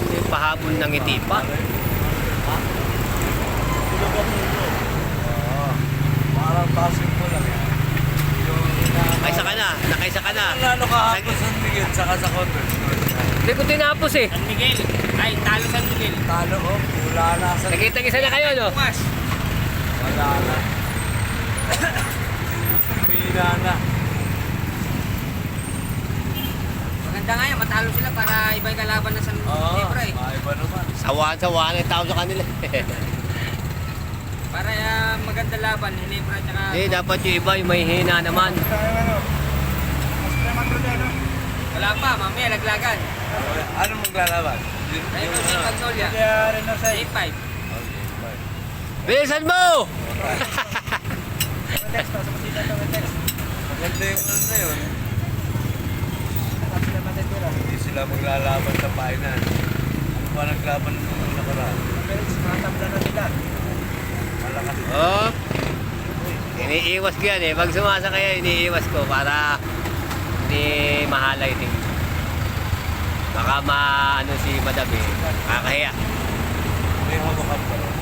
May pahabol ng ngiti pa. Parang basketball lang yan. Kaisa ka na, nakaisa ka na. Lalo kahapon San Miguel, saka sa Converse. Hindi ko tinapos eh. San Miguel. Ay, talo San Miguel. Talo ko, wala na sa... Nakita-gisa na kayo, no? Bukas. Wala na. Pina na. Maganda nga yan, matalo sila para iba yung kalaban na San Miguel eh. Iba naman. Sawaan yung tao sa kanila. Para maganda laban, Hinebra at saka... Eh, dapat yung iba, yung may hina naman. Wala pa, mamaya laglagan. Ano maglalaban? Ayun si Magnolia. A5. Bilisan mo! Maganda yung ano na yun. Hindi sila maglalaban sa painan. Ano ba naglaban nung nakaraan? Malakas. Oh, iniiwas ko yan eh. Pag sumasa kayo, iniiwas ko para hindi mahalay din. Baka ano si madam eh. Kakahiya. May hawakan pa rin.